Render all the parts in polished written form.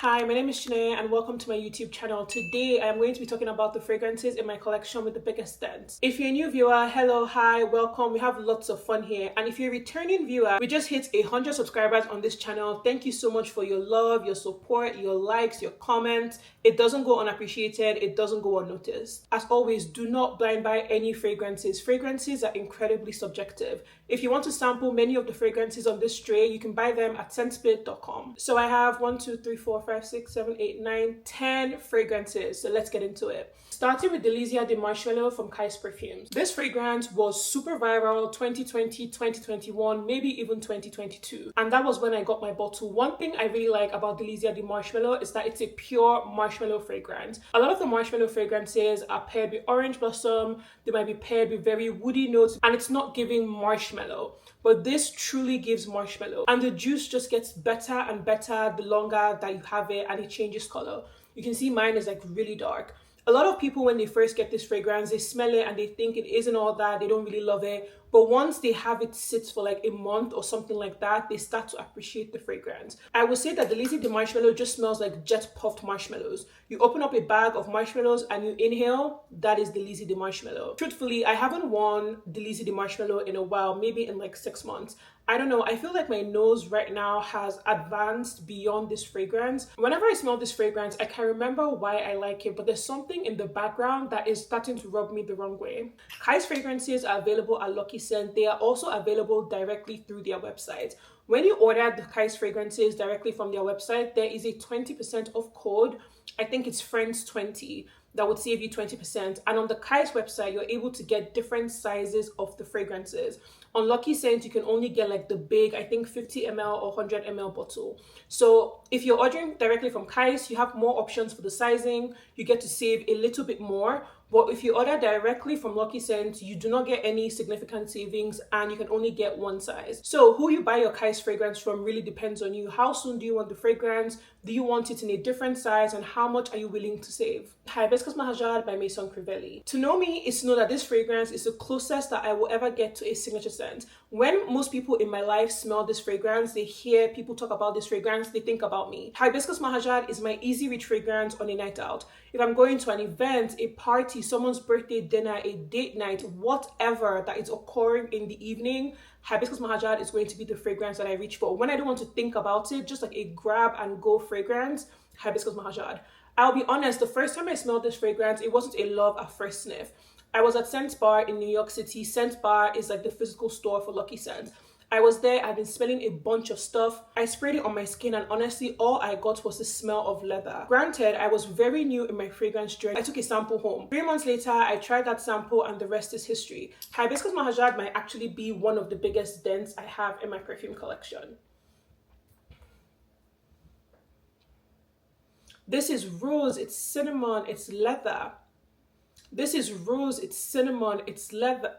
Hi, my name is Shanae and welcome to my YouTube channel. Today, I'm going to be talking about the fragrances in my collection with the biggest dents. If you're a new viewer, hello, hi, welcome. We have lots of fun here. And if you're a returning viewer, we just hit 100 subscribers on this channel. Thank you so much for your love, your support, your likes, your comments. It doesn't go unappreciated. It doesn't go unnoticed. As always, do not blind buy any fragrances. Fragrances are incredibly subjective. If you want to sample many of the fragrances on this tray, you can buy them at scentsplit.com. So I have 1, 2, 3, 4, 5, 6, 7, 8, 9, 10 fragrances. So let's get into it. Starting with Delizia de Marshmallow from Kai's Perfumes. This fragrance was super viral 2020, 2021, maybe even 2022. And that was when I got my bottle. One thing I really like about Delizia de Marshmallow is that it's a pure marshmallow fragrance. A lot of the marshmallow fragrances are paired with orange blossom. They might be paired with very woody notes, and it's not giving marshmallow. But this truly gives marshmallow, and the juice just gets better and better the longer that you have it, and it changes color. You can see mine is like really dark. A lot of people, when they first get this fragrance, they smell it and they think it isn't all that, they don't really love it. But once they have it sit for like a month or something like that, they start to appreciate the fragrance. I would say that the Delizia de Marshmallow just smells like jet puffed marshmallows. You open up a bag of marshmallows and you inhale, that is the Delizia de Marshmallow. Truthfully, I haven't worn Delizia de Marshmallow in a while, maybe in like 6 months. I don't know, I feel like my nose right now has advanced beyond this fragrance. Whenever I smell this fragrance, I can remember why I like it, but there's something in the background that is starting to rub me the wrong way. Kai's fragrances are available at Lucky Scent. They are also available directly through their website. When you order the Kai's fragrances directly from their website, there is a 20% off code. I think it's Friends20. That would save you 20%. And on the Kai's website, you're able to get different sizes of the fragrances. On Lucky Scent, you can only get like the big, I think 50 ml or 100 ml bottle. So if you're ordering directly from Kai's, you have more options for the sizing. You get to save a little bit more. But if you order directly from Lucky Scent, you do not get any significant savings and you can only get one size. So who you buy your Kai's fragrance from really depends on you. How soon do you want the fragrance? Do you want it in a different size? And how much are you willing to save? Hibiscus Mahajad by Maison Crivelli. To know me is to know that this fragrance is the closest that I will ever get to a signature scent. When most people in my life smell this fragrance, they hear people talk about this fragrance, they think about me. Hibiscus Mahajad is my easy reach fragrance on a night out. If I'm going to an event, a party, someone's birthday dinner, a date night, whatever that is occurring in the evening, Hibiscus Mahajad is going to be the fragrance that I reach for. When I don't want to think about it, just like a grab and go fragrance, Hibiscus Mahajad. I'll be honest, the first time I smelled this fragrance, it wasn't a love at first sniff. I was at Scent Bar in New York City. Scent Bar is like the physical store for Lucky Scent. I was there, I've been smelling a bunch of stuff. I sprayed it on my skin and honestly, all I got was the smell of leather. Granted, I was very new in my fragrance journey. I took a sample home. 3 months later, I tried that sample and the rest is history. Hibiscus Mahajad might actually be one of the biggest dents I have in my perfume collection. This is rose, it's cinnamon, it's leather. This is rose, it's cinnamon, it's leather.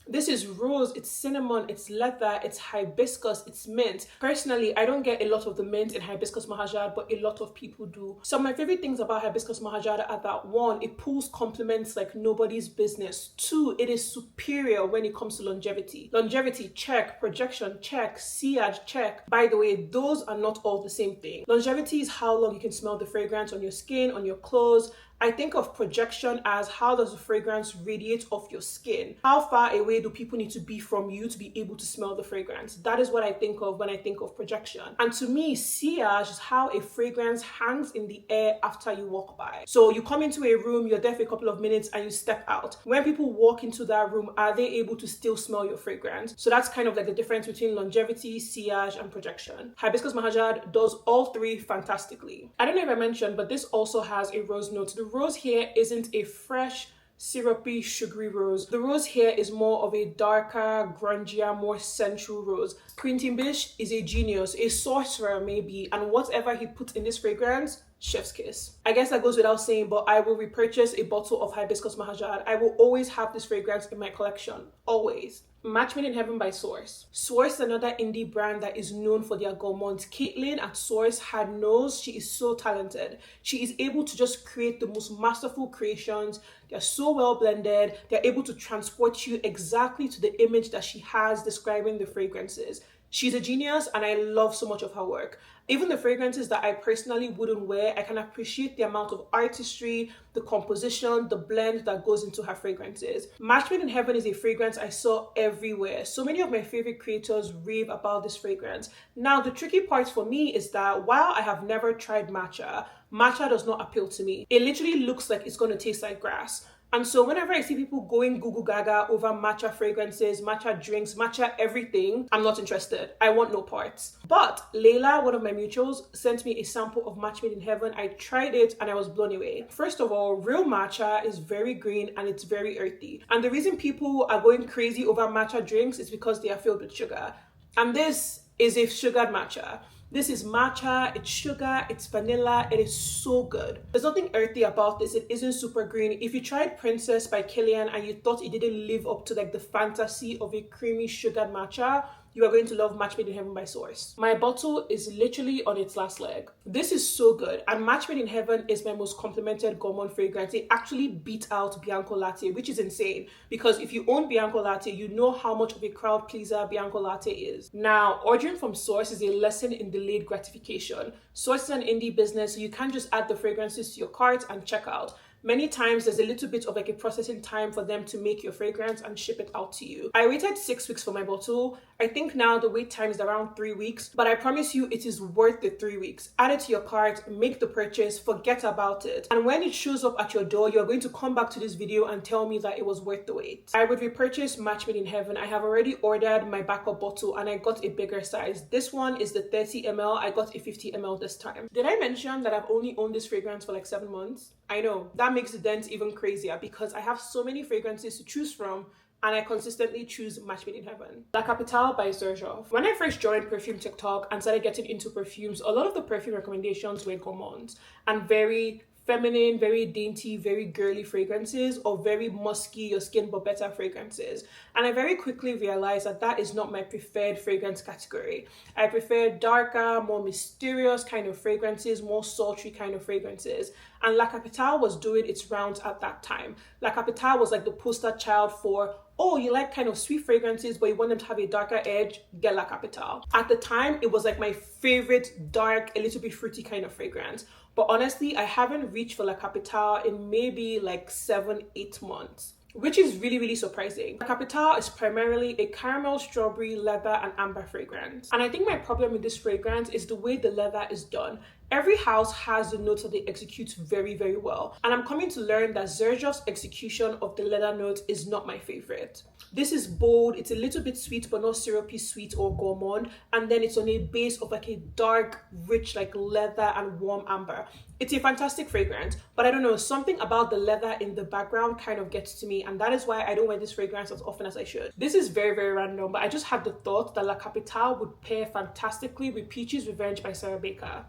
This is rose, it's cinnamon, it's leather, it's hibiscus, it's mint. Personally, I don't get a lot of the mint in Hibiscus Mahajad, but a lot of people do. Some of my favorite things about Hibiscus Mahajad are that 1, it pulls compliments like nobody's business. 2, it is superior when it comes to longevity. Longevity, check. Projection, check. Sillage, check. By the way, those are not all the same thing. Longevity is how long you can smell the fragrance on your skin, on your clothes. I think of projection as how does the fragrance radiate off your skin? How far away do people need to be from you to be able to smell the fragrance? That is what I think of when I think of projection. And to me, sillage is how a fragrance hangs in the air after you walk by. So you come into a room, you're there for a couple of minutes and you step out. When people walk into that room, are they able to still smell your fragrance? So that's kind of like the difference between longevity, sillage, and projection. Hibiscus Mahajad does all three fantastically. I don't know if I mentioned, but this also has a rose note. The rose here isn't a fresh, syrupy, sugary rose. The rose here is more of a darker, grungier, more sensual rose. Quentin Bish is a genius, a sorcerer maybe, and whatever he puts in this fragrance, chef's kiss. I guess that goes without saying, but I will repurchase a bottle of Hibiscus Mahajad. I will always have this fragrance in my collection, always. Match Made in Heaven by Source. Source is another indie brand that is known for their gourmands. Caitlin at Source had knows she is so talented. She is able to just create the most masterful creations. They're so well blended. They're able to transport you exactly to the image that she has describing the fragrances. She's a genius and I love so much of her work. Even the fragrances that I personally wouldn't wear, I can appreciate the amount of artistry, the composition, the blend that goes into her fragrances. Match Made in Heaven is a fragrance I saw everywhere. So many of my favorite creators rave about this fragrance. Now, the tricky part for me is that while I have never tried matcha, matcha does not appeal to me. It literally looks like it's going to taste like grass. And so whenever I see people going Google Gaga over matcha fragrances, matcha drinks, matcha everything, I'm not interested. I want no parts. But Layla, one of my mutuals, sent me a sample of Match Made in Heaven. I tried it and I was blown away. First of all, real matcha is very green and it's very earthy. And the reason people are going crazy over matcha drinks is because they are filled with sugar. And this is a sugared matcha. This is matcha, it's sugar, it's vanilla, it is so good. There's nothing earthy about this, it isn't super green. If you tried Princess by Kilian and you thought it didn't live up to like the fantasy of a creamy sugared matcha, you are going to love Match Made in Heaven by Source. My bottle is literally on its last leg. This is so good, and Match Made in Heaven is my most complimented gourmand fragrance. It actually beat out Bianco Latte, which is insane, because if you own Bianco Latte, you know how much of a crowd pleaser Bianco Latte is. Now, ordering from Source is a lesson in delayed gratification. Source is an indie business, so you can't just add the fragrances to your cart and check out. Many times there's a little bit of like a processing time for them to make your fragrance and ship it out to you. I waited 6 weeks for my bottle. I think now the wait time is around 3 weeks, but I promise you it is worth the 3 weeks. Add it to your cart, make the purchase, forget about it. And when it shows up at your door, you're going to come back to this video and tell me that it was worth the wait. I would repurchase Match Made in Heaven. I have already ordered my backup bottle and I got a bigger size. This one is the 30 ml. I got a 50 ml this time. Did I mention that I've only owned this fragrance for like 7 months? I know, that makes the Dents even crazier because I have so many fragrances to choose from and I consistently choose Match Made in Heaven. La Capitale by Xerjoff. When I first joined Perfume TikTok and started getting into perfumes, a lot of the perfume recommendations were gourmands and very feminine, very dainty, very girly fragrances, or very musky, your skin but better fragrances. And I very quickly realized that that is not my preferred fragrance category. I prefer darker, more mysterious kind of fragrances, more sultry kind of fragrances. And La Capitale was doing its rounds at that time. La Capitale was like the poster child for, oh, you like kind of sweet fragrances, but you want them to have a darker edge, get La Capitale. At the time, it was like my favorite dark, a little bit fruity kind of fragrance. But honestly, I haven't reached for La Capitale in maybe like 7-8 months, which is really, really surprising. La Capitale is primarily a caramel, strawberry, leather, and amber fragrance. And I think my problem with this fragrance is the way the leather is done. Every house has the notes that they execute very, very well. And I'm coming to learn that Xerjoff's execution of the leather note is not my favorite. This is bold, it's a little bit sweet, but not syrupy sweet or gourmand. And then it's on a base of like a dark, rich, like leather and warm amber. It's a fantastic fragrance, but I don't know, something about the leather in the background kind of gets to me. And that is why I don't wear this fragrance as often as I should. This is very, very random, but I just had the thought that La Capitale would pair fantastically with Peachy's Revenge by Sarah Baker.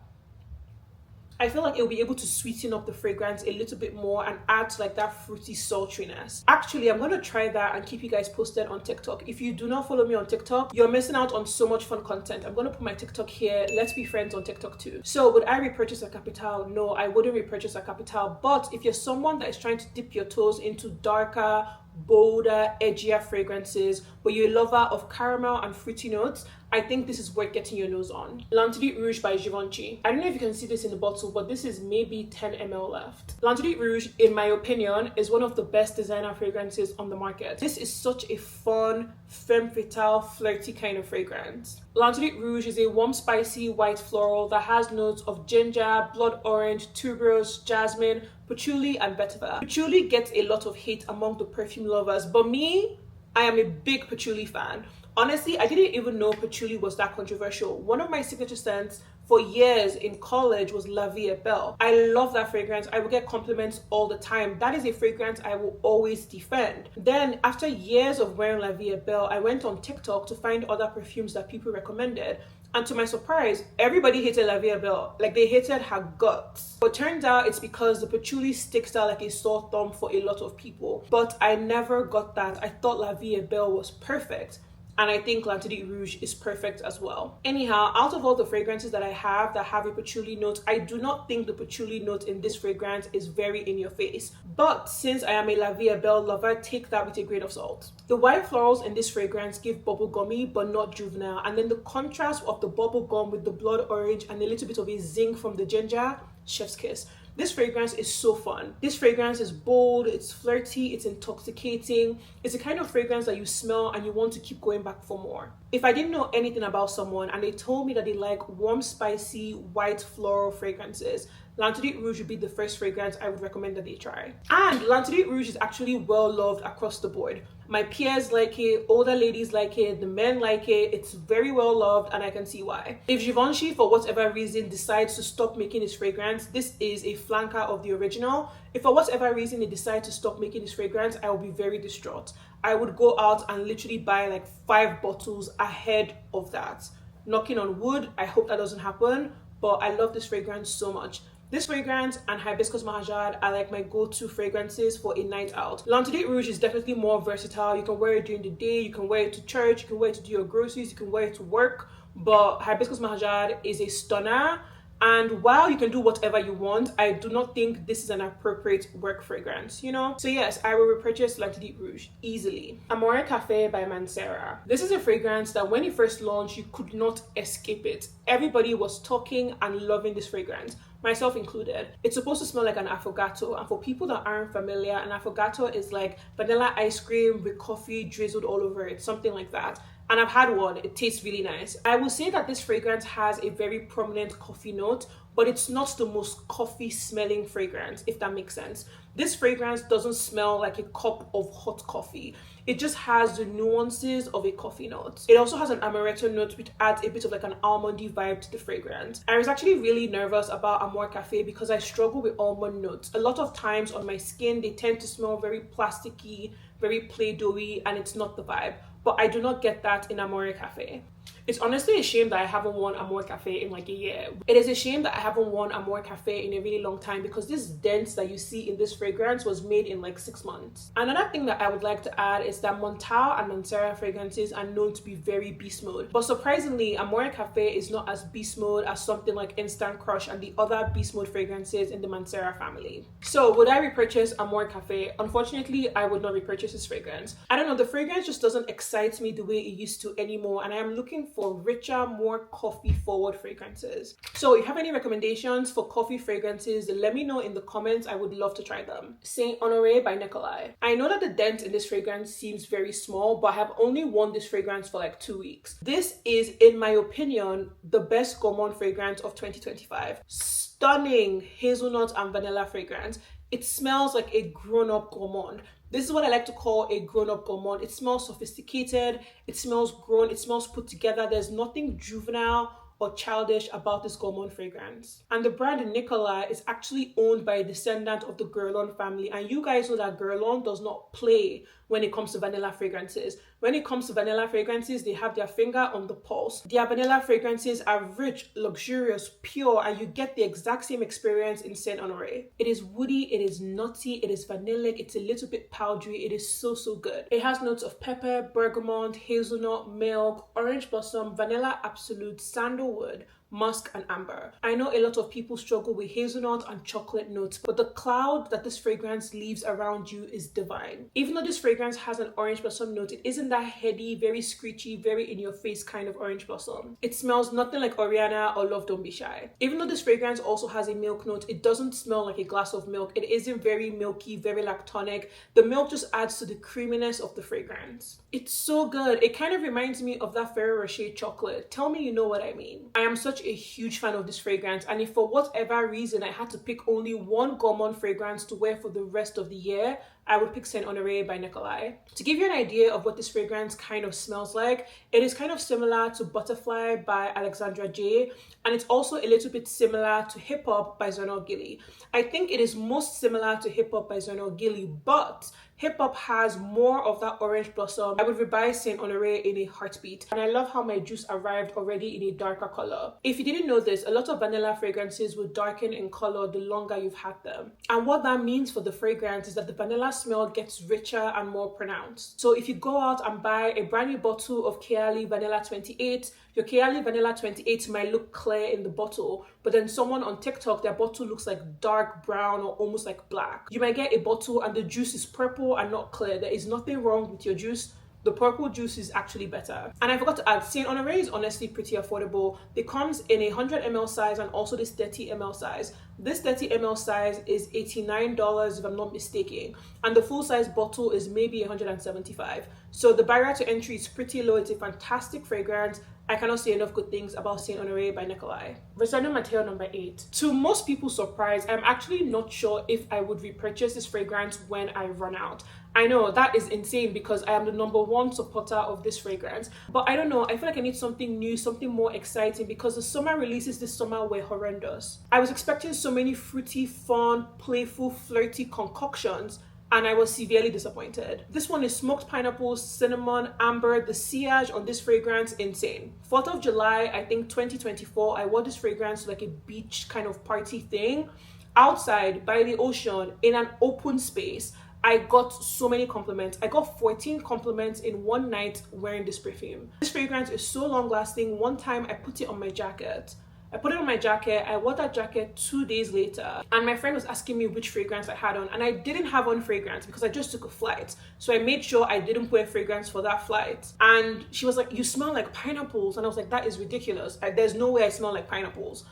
I feel like it'll be able to sweeten up the fragrance a little bit more and add to like that fruity sultriness. Actually, I'm gonna try that and keep you guys posted on TikTok. If you do not follow me on TikTok, you're missing out on so much fun content. I'm gonna put my TikTok here. Let's be friends on TikTok too. So would I repurchase La Capitale? No, I wouldn't repurchase La Capitale. But if you're someone that is trying to dip your toes into darker, bolder, edgier fragrances, but you're a lover of caramel and fruity notes, I think this is worth getting your nose on. L'Interdit Rouge by Givenchy. I don't know if you can see this in the bottle, but this is maybe 10 ml left. L'Interdit Rouge, in my opinion, is one of the best designer fragrances on the market. This is such a fun, femme fatale, flirty kind of fragrance. L'Interdit Rouge is a warm, spicy white floral that has notes of ginger, blood orange, tuberose, jasmine, patchouli, and vetiver. Patchouli gets a lot of hate among the perfume lovers, but me, I am a big patchouli fan. Honestly, I didn't even know patchouli was that controversial. One of my signature scents for years in college was La Vie est Belle. I love that fragrance. I will get compliments all the time. That is a fragrance I will always defend. Then after years of wearing La Vie est Belle, I went on TikTok to find other perfumes that people recommended. And to my surprise, everybody hated La Vie est Belle. Like, they hated her guts. But turns out it's because the patchouli sticks out like a sore thumb for a lot of people. But I never got that. I thought La Vie est Belle was perfect. and I think L'Interdit Rouge is perfect as well. Anyhow, out of all the fragrances that I have that have a patchouli note, I do not think the patchouli note in this fragrance is very in your face. But since I am a La Vie est Belle lover, take that with a grain of salt. The white florals in this fragrance give bubblegummy but not juvenile, and then the contrast of the bubblegum with the blood orange and a little bit of a zing from the ginger, chef's kiss. This fragrance is so fun. This fragrance is bold, it's flirty, it's intoxicating. It's the kind of fragrance that you smell and you want to keep going back for more. If I didn't know anything about someone and they told me that they like warm, spicy, white floral fragrances, L'Interdit Rouge would be the first fragrance I would recommend that they try. And L'Interdit Rouge is actually well loved across the board. My peers like it, older ladies like it, the men like it. It's very well loved and I can see why. If Givenchy, for whatever reason, decides to stop making this fragrance, this is a flanker of the original. If for whatever reason they decide to stop making this fragrance, I will be very distraught. I would go out and literally buy like 5 bottles ahead of that. Knocking on wood, I hope that doesn't happen, but I love this fragrance so much. This fragrance and Hibiscus Mahajad are like my go-to fragrances for a night out. L'Interdit Rouge is definitely more versatile. You can wear it during the day, you can wear it to church, you can wear it to do your groceries, you can wear it to work. But Hibiscus Mahajad is a stunner. And while you can do whatever you want, I do not think this is an appropriate work fragrance, you know? So yes, I will repurchase L'Interdit Rouge easily. Amore Cafe by Mancera. This is a fragrance that when it first launched, you could not escape it. Everybody was talking and loving this fragrance, myself included. It's supposed to smell like an affogato, and for people that aren't familiar, an affogato is like vanilla ice cream with coffee drizzled all over it, something like that. And I've had one, it tastes really nice. I will say that this fragrance has a very prominent coffee note, but it's not the most coffee smelling fragrance, if that makes sense. This fragrance doesn't smell like a cup of hot coffee. It just has the nuances of a coffee note. It also has an amaretto note, which adds a bit of like an almondy vibe to the fragrance. I was actually really nervous about Amore Cafe because I struggle with almond notes. A lot of times on my skin, they tend to smell very plasticky, very play-doh-y, and it's not the vibe. But I do not get that in Amore Cafe. It's honestly a shame that I haven't worn Amore Cafe in like a year. It is a shame that I haven't worn Amore Cafe in a really long time because this dent that you see in this fragrance was made in like 6 months. Another thing that I would like to add is that Montale and Mancera fragrances are known to be very beast mode. But surprisingly, Amore Cafe is not as beast mode as something like Instant Crush and the other beast mode fragrances in the Mancera family. So would I repurchase Amore Cafe? Unfortunately, I would not repurchase this fragrance. I don't know, the fragrance just doesn't excite me the way it used to anymore, and I am looking for richer, more coffee forward fragrances. So if you have any recommendations for coffee fragrances, let me know in the comments. I would love to try them. Saint Honoré by Nicolai. I know that the dent in this fragrance seems very small, but I have only worn this fragrance for like 2 weeks. This is, in my opinion, the best gourmand fragrance of 2025. Stunning hazelnut and vanilla fragrance. It smells like a grown-up gourmand. This is what I like to call a grown-up gourmand. It smells sophisticated, it smells grown, it smells put together. There's nothing juvenile or childish about this gourmand fragrance. And the brand Nicolai is actually owned by a descendant of the Guerlain family, and you guys know that Guerlain does not play when it comes to vanilla fragrances. When it comes to vanilla fragrances, they have their finger on the pulse. Their vanilla fragrances are rich, luxurious, pure, and you get the exact same experience in Saint Honoré. It is woody, it is nutty, it is vanillic, it's a little bit powdery. It is so good. It has notes of pepper, bergamot, hazelnut, milk, orange blossom, vanilla absolute, sandalwood, musk, and amber. I know a lot of people struggle with hazelnut and chocolate notes, but the cloud that this fragrance leaves around you is divine. Even though this fragrance has an orange blossom note, it isn't that heady, very screechy, very in your face kind of orange blossom. It smells nothing like Oriana or Love Don't Be Shy. Even though this fragrance also has a milk note, it doesn't smell like a glass of milk. It isn't very milky, very lactonic. The milk just adds to the creaminess of the fragrance. It's so good. It kind of reminds me of that Ferrero Rocher chocolate. Tell me you know what I mean. I am such a huge fan of this fragrance, and if for whatever reason I had to pick only one gourmand fragrance to wear for the rest of the year, I would pick Saint Honoré by Nicolai. To give you an idea of what this fragrance kind of smells like, it is kind of similar to Butterfly by Alexandra J, and it's also a little bit similar to Hip Hop by Zernal Gilly. I think it is most similar to Hip Hop by Zernal Gilly, but Hip Hop has more of that orange blossom. I would rebuy Saint Honoré in a heartbeat. And I love how my juice arrived already in a darker color. If you didn't know this, a lot of vanilla fragrances will darken in color the longer you've had them. And what that means for the fragrance is that the vanilla smell gets richer and more pronounced. So if you go out and buy a brand new bottle of Kayali Vanilla 28, your Kayali Vanilla 28 might look clear in the bottle, but then someone on TikTok, their bottle looks like dark brown or almost like black. You might get a bottle and the juice is purple and not clear. There is nothing wrong with your juice. The purple juice is actually better. And I forgot to add, Saint Honoré is honestly pretty affordable. It comes in a 100 ml size and also this 30 ml size. This 30 ml size is $89 if I'm not mistaken. And the full size bottle is maybe $175. So the barrier to entry is pretty low. It's a fantastic fragrance. I cannot say enough good things about Saint Honoré by Nikolai. Versano Matteo number 8. To most people's surprise, I'm actually not sure if I would repurchase this fragrance when I run out. I know that is insane because I am the #1 supporter of this fragrance, but I don't know, I feel like I need something new, something more exciting, because the summer releases this summer were horrendous. I was expecting so many fruity, fun, playful, flirty concoctions, and I was severely disappointed. This one is smoked pineapple, cinnamon, amber. The sillage on this fragrance, insane. 4th of July, I think 2024, I wore this fragrance to like a beach kind of party thing, outside by the ocean in an open space. I got so many compliments. I got 14 compliments in one night wearing this perfume. This fragrance is so long lasting. One time I put it on my jacket. I wore that jacket 2 days later, and my friend was asking me which fragrance I had on, and I didn't have on fragrance because I just took a flight. So I made sure I didn't wear fragrance for that flight. And she was like, "You smell like pineapples." And I was like, "That is ridiculous. There's no way I smell like pineapples."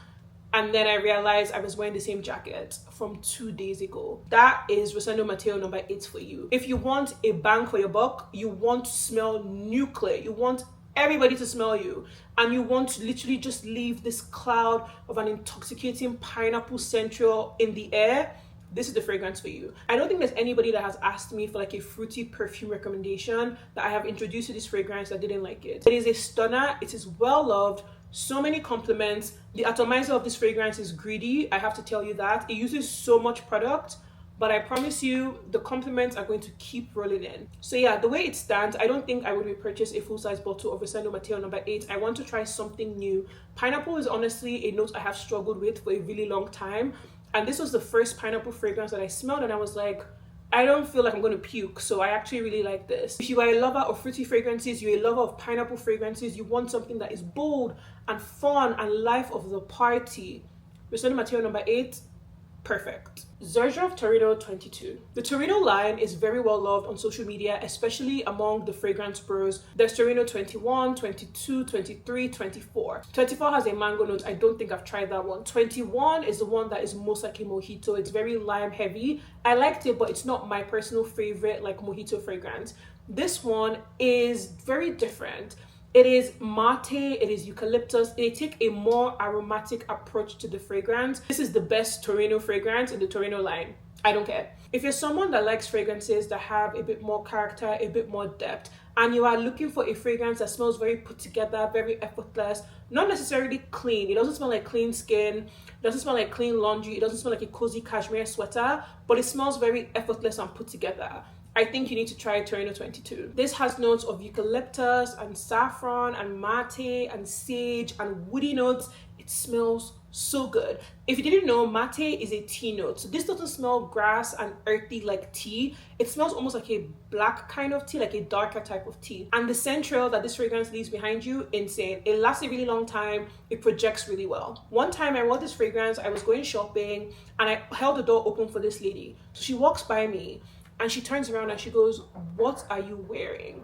And then I realized I was wearing the same jacket from 2 days ago. That is Versano Matteo number 8 for you. If you want a bang for your buck, you want to smell nuclear, you want everybody to smell you, and you want to literally just leave this cloud of an intoxicating pineapple central in the air, this is the fragrance for you. I don't think there's anybody that has asked me for like a fruity perfume recommendation that I have introduced to this fragrance that didn't like it. It is a stunner. It is well loved. So many compliments. The atomizer of this fragrance is greedy. I have to tell you that. It uses so much product, but I promise you the compliments are going to keep rolling in. So yeah, the way it stands, I don't think I would repurchase a full-size bottle of Versano Matteo number 8. I want to try something new. Pineapple is honestly a note I have struggled with for a really long time. And this was the first pineapple fragrance that I smelled, and I was like, I don't feel like I'm going to puke, so I actually really like this. If you are a lover of fruity fragrances, you're a lover of pineapple fragrances, you want something that is bold and fun and life of the party, Versano Matteo number 8, perfect. Xerjoff Torino 22. The Torino line is very well loved on social media, especially among the fragrance bros. There's Torino 21, 22, 23, 24. 24 has a mango note. I don't think I've tried that one. 21 is the one that is most like a mojito. It's very lime heavy. I liked it, but it's not my personal favorite like mojito fragrance. This one is very different. It is mate, it is eucalyptus. They take a more aromatic approach to the fragrance. This is the best Torino fragrance in the Torino line. I don't care. If you're someone that likes fragrances that have a bit more character, a bit more depth, and you are looking for a fragrance that smells very put together, very effortless, not necessarily clean. It doesn't smell like clean skin, it doesn't smell like clean laundry, it doesn't smell like a cozy cashmere sweater, but it smells very effortless and put together, I think you need to try Torino 22. This has notes of eucalyptus and saffron and mate and sage and woody notes. It smells so good. If you didn't know, mate is a tea note. So this doesn't smell grass and earthy like tea. It smells almost like a black kind of tea, like a darker type of tea. And the scent trail that this fragrance leaves behind you, insane. It lasts a really long time. It projects really well. One time I wore this fragrance, I was going shopping and I held the door open for this lady. So she walks by me and she turns around and she goes, "What are you wearing?"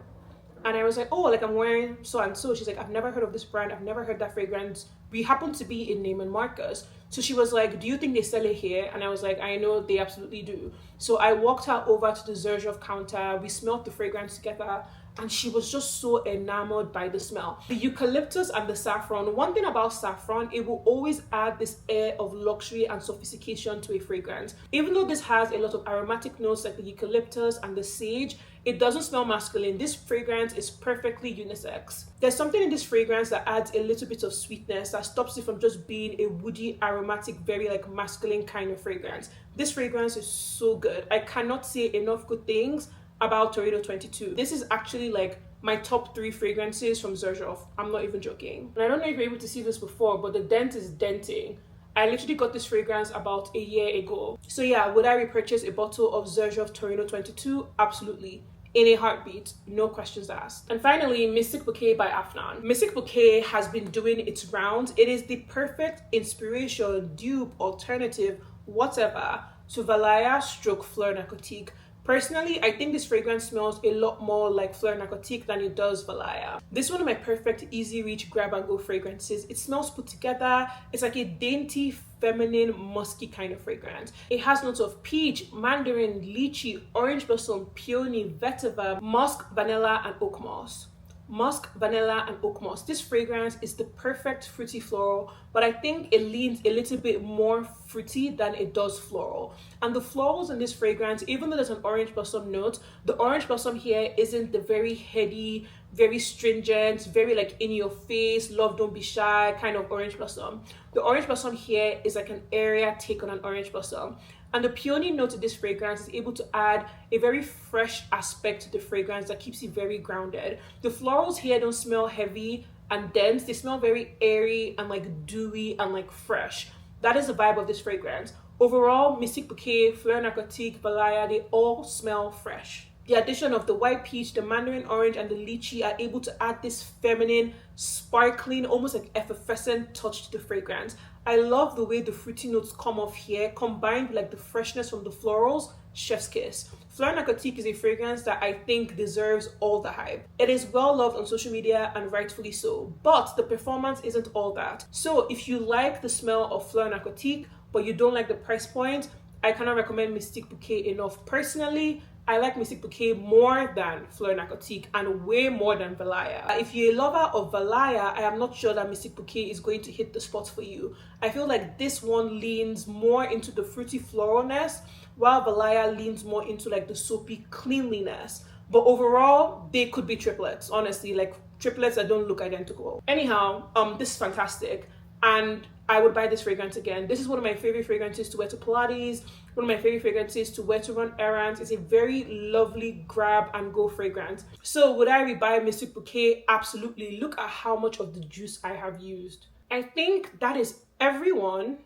And I was like, "Oh, like I'm wearing so and so." She's like, "I've never heard of this brand. I've never heard that fragrance." We happened to be in Neiman Marcus. So she was like, "Do you think they sell it here?" And I was like, "I know they absolutely do." So I walked her over to the Xerjoff counter. We smelled the fragrance together. And she was just so enamored by the smell. The eucalyptus and the saffron, one thing about saffron, it will always add this air of luxury and sophistication to a fragrance. Even though this has a lot of aromatic notes like the eucalyptus and the sage, it doesn't smell masculine. This fragrance is perfectly unisex. There's something in this fragrance that adds a little bit of sweetness that stops it from just being a woody, aromatic, very like masculine kind of fragrance. This fragrance is so good. I cannot say enough good things about Torino 22. This is actually like my top 3 fragrances from Xerjoff. I'm not even joking. And I don't know if you're able to see this before, but the dent is denting. I literally got this fragrance about a year ago. So yeah, would I repurchase a bottle of Xerjoff Torino 22? Absolutely. In a heartbeat, no questions asked. And finally, Mystic Bouquet by Afnan. Mystic Bouquet has been doing its rounds. It is the perfect inspiration, dupe, alternative, whatever, to Valaya stroke Fleur Narcotique. Personally, I think this fragrance smells a lot more like Fleur Narcotique than it does Valaya. This is one of my perfect easy reach grab and go fragrances. It smells put together. It's like a dainty, feminine, musky kind of fragrance. It has notes of peach, mandarin, lychee, orange blossom, peony, vetiver, musk, vanilla, and oak moss. Musk, vanilla, and oak moss. This fragrance is the perfect fruity floral, but I think it leans a little bit more fruity than it does floral. And the florals in this fragrance, even though there's an orange blossom note, the orange blossom here isn't the very heady, very stringent, very like in your face, love don't be shy kind of orange blossom. The orange blossom here is like an area take on an orange blossom. And the peony note of this fragrance is able to add a very fresh aspect to the fragrance that keeps it very grounded. The florals here don't smell heavy and dense. They smell very airy and like dewy and like fresh. That is the vibe of this fragrance. Overall, Mystic Bouquet, Fleur Narcotique, Valaya, they all smell fresh. The addition of the white peach, the mandarin orange, and the lychee are able to add this feminine, sparkling, almost like effervescent touch to the fragrance. I love the way the fruity notes come off here, combined with like the freshness from the florals. Chef's kiss. Fleur Narcotique is a fragrance that I think deserves all the hype. It is well loved on social media and rightfully so, but the performance isn't all that. So if you like the smell of Fleur Narcotique, but you don't like the price point, I cannot recommend Mystic Bouquet enough. Personally, I like Mystic Bouquet more than Fleur Narcotique and way more than Valaya. If you're a lover of Valaya, I am not sure that Mystic Bouquet is going to hit the spot for you. I feel like this one leans more into the fruity floralness, while Valaya leans more into like the soapy cleanliness. But overall, they could be triplets, honestly, like triplets that don't look identical. Anyhow, this is fantastic. And I would buy this fragrance again. This is one of my favorite fragrances to wear to Pilates, one of my favorite fragrances to wear to run errands. It's a very lovely grab and go fragrance. So would I rebuy Mystic Bouquet? Absolutely. Look at how much of the juice I have used. I think that is everyone.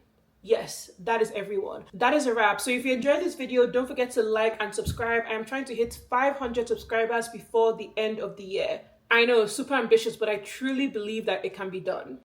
Yes, that is everyone. That is a wrap. So if you enjoyed this video, don't forget to like and subscribe. I am trying to hit 500 subscribers before the end of the year. I know, super ambitious, but I truly believe that it can be done.